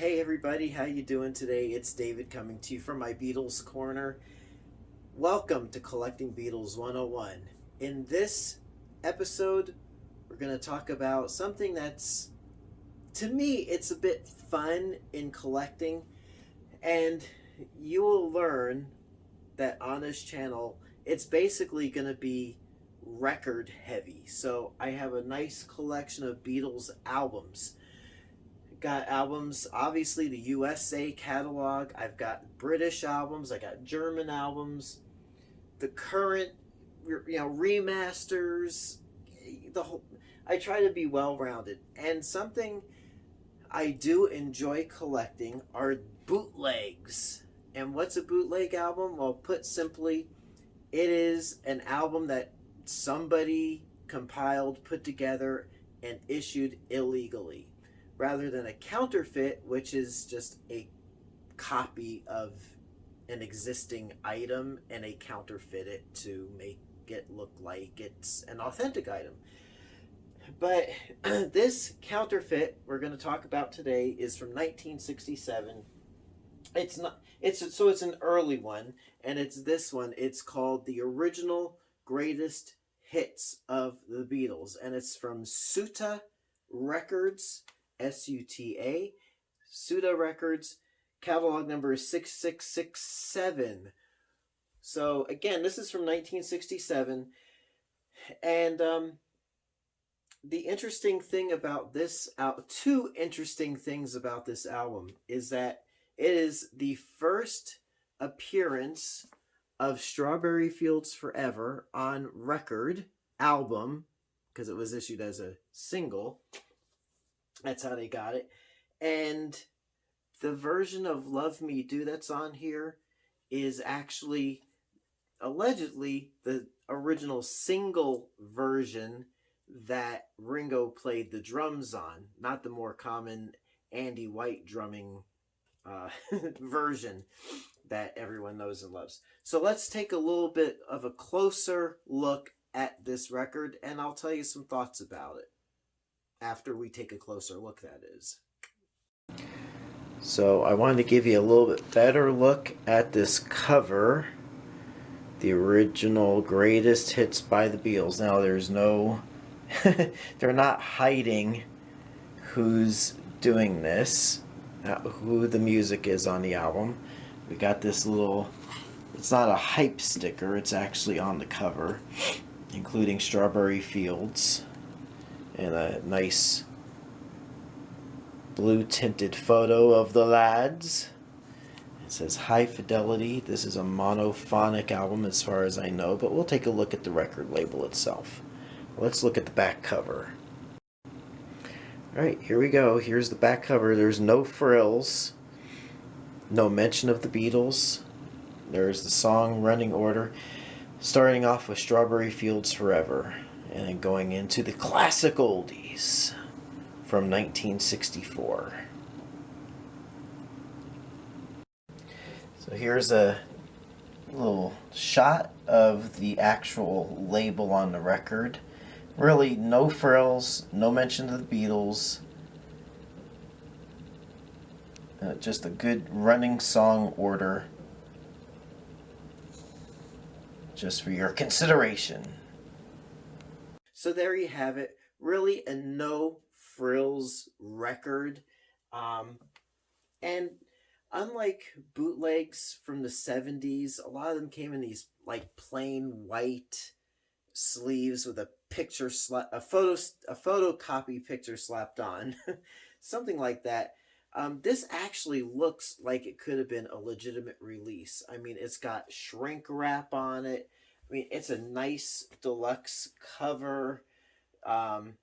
Hey everybody, how you doing today? It's David coming to you from my Beatles corner. Welcome to Collecting Beatles 101. In this episode, we're going to talk about something that's, to me, it's a bit fun in collecting, and you will learn that on this channel, it's basically going to be record heavy. So I have a nice collection of Beatles albums. Got albums, obviously the USA catalog. I've got British albums. I got German albums. The current, remasters. The whole. I try to be well rounded. And something I do enjoy collecting are bootlegs. And what's a bootleg album? Well, put simply, it is an album that somebody compiled, put together, and issued illegally, rather than a counterfeit, which is just a copy of an existing item and they counterfeit it to make it look like it's an authentic item. But this counterfeit we're going to talk about today is from 1967. It's an early one, and it's this one. It's called The Original Greatest Hits of the Beatles, and it's from Suta Records, SUTA, Suda Records. Catalog number is 6667. So again, this is from 1967, and the interesting thing about this two interesting things about this album is that it is the first appearance of Strawberry Fields Forever on record album, because it was issued as a single. That's how they got it. And the version of Love Me Do that's on here is actually allegedly the original single version that Ringo played the drums on, not the more common Andy White drumming version that everyone knows and loves. So let's take a little bit of a closer look at this record, and I'll tell you some thoughts about it after we take a closer look, that is. So I wanted to give you a little bit better look at this cover. The Original Greatest Hits by the Beatles. Now there's no they're not hiding who's doing this, who the music is on the album. We got this little, it's not a hype sticker, it's actually on the cover, including Strawberry Fields and a nice blue tinted photo of the lads. It says high fidelity. This is a monophonic album as far as I know, but we'll take a look at the record label itself. Let's look at the back cover. Alright, here we go. Here's the back cover. There's no frills, no mention of the Beatles. There's the song running order, starting off with Strawberry Fields Forever, and then going into the classic oldies from 1964. So here's a little shot of the actual label on the record. Really, no frills, no mention of the Beatles. Just a good running song order, just for your consideration. So there you have it. Really a no frills record. And unlike bootlegs from the 70s, a lot of them came in these like plain white sleeves with a picture a photocopy picture slapped on. Something like that. This actually looks like it could have been a legitimate release. I mean, it's got shrink wrap on it. I mean, it's a nice deluxe cover. The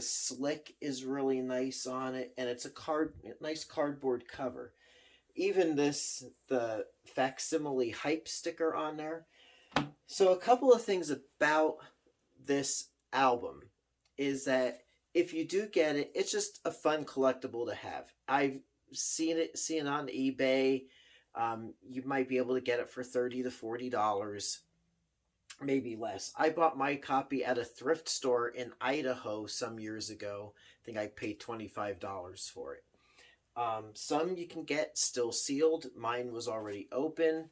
slick is really nice on it, and it's a nice cardboard cover. Even the facsimile hype sticker on there. So a couple of things about this album is that if you do get it, it's just a fun collectible to have. I've seen it on eBay. You might be able to get it for $30 to $40. maybe less. I bought my copy at a thrift store in Idaho some years ago. I think I paid $25 for it. Some you can get still sealed. Mine was already open.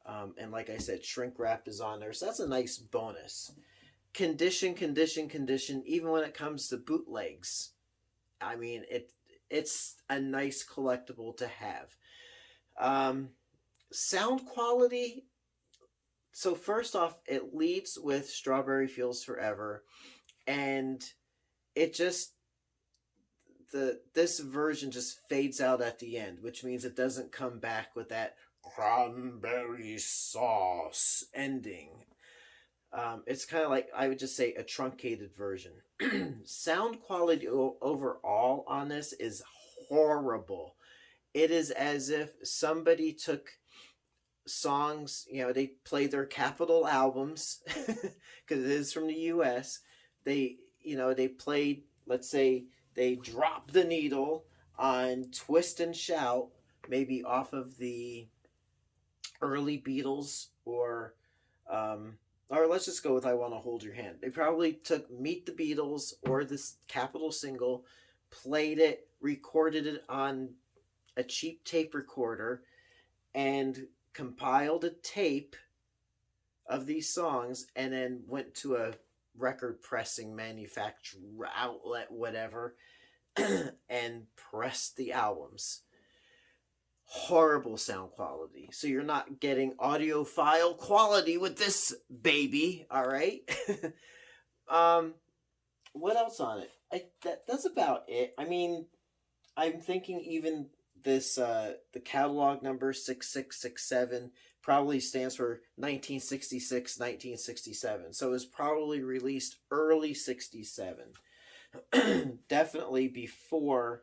And like I said, shrink wrap is on there. So that's a nice bonus. Condition, even when it comes to bootlegs. I mean, it's a nice collectible to have. Um, Sound quality. So first off, it leads with Strawberry Fields Forever, and it just this version just fades out at the end, which means it doesn't come back with that cranberry sauce ending. It's kind of like, I would just say, a truncated version. Sound quality overall on this is horrible. It is as if somebody took songs, they play their Capitol albums because it is from the US. They played, let's say, they dropped the needle on Twist and Shout, maybe off of the early Beatles, or let's just go with I Want to Hold Your Hand. They probably took Meet the Beatles or this Capitol single, played it, recorded it on a cheap tape recorder, and compiled a tape of these songs, and then went to a record pressing manufacturer, outlet, whatever, and pressed the albums. Horrible sound quality. So you're not getting audiophile quality with this baby, all right? What else on it? That's about it. I mean, I'm thinking even this the catalog number 6667 probably stands for 1966 1967, so it was probably released early 67. Definitely before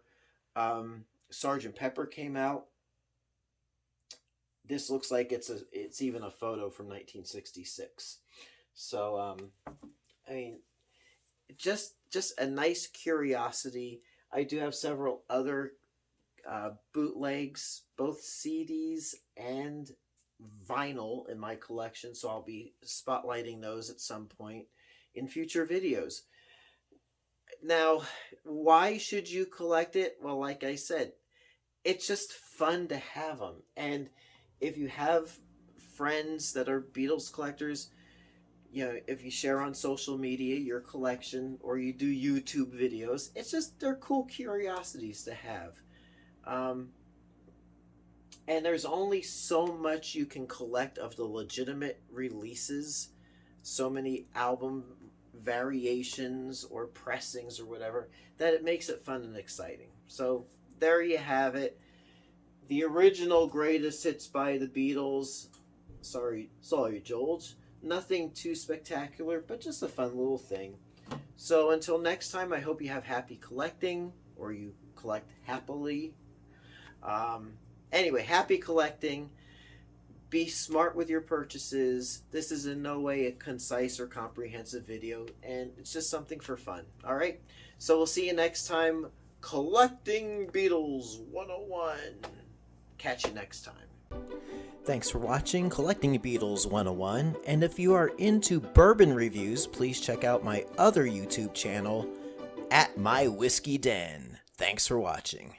Sergeant Pepper came out. This looks like it's even a photo from 1966. So I mean, just a nice curiosity. I do have several other bootlegs, both CDs and vinyl in my collection, so I'll be spotlighting those at some point in future videos. Now, why should you collect it? Well, like I said, it's just fun to have them. And if you have friends that are Beatles collectors, if you share on social media your collection, or you do YouTube videos, they're cool curiosities to have. And there's only so much you can collect of the legitimate releases, so many album variations or pressings or whatever, that it makes it fun and exciting. So there you have it. The original greatest hits by the Beatles. Sorry, George. Nothing too spectacular, but just a fun little thing. So until next time, I hope you have happy collecting, or you collect happily. Anyway, happy collecting. Be smart with your purchases. This is in no way a concise or comprehensive video, and it's just something for fun. All right? So we'll see you next time. Collecting Beatles 101. Catch you next time. Thanks for watching Collecting Beatles 101, and if you are into bourbon reviews, please check out my other YouTube channel, at My Whiskey Den. Thanks for watching.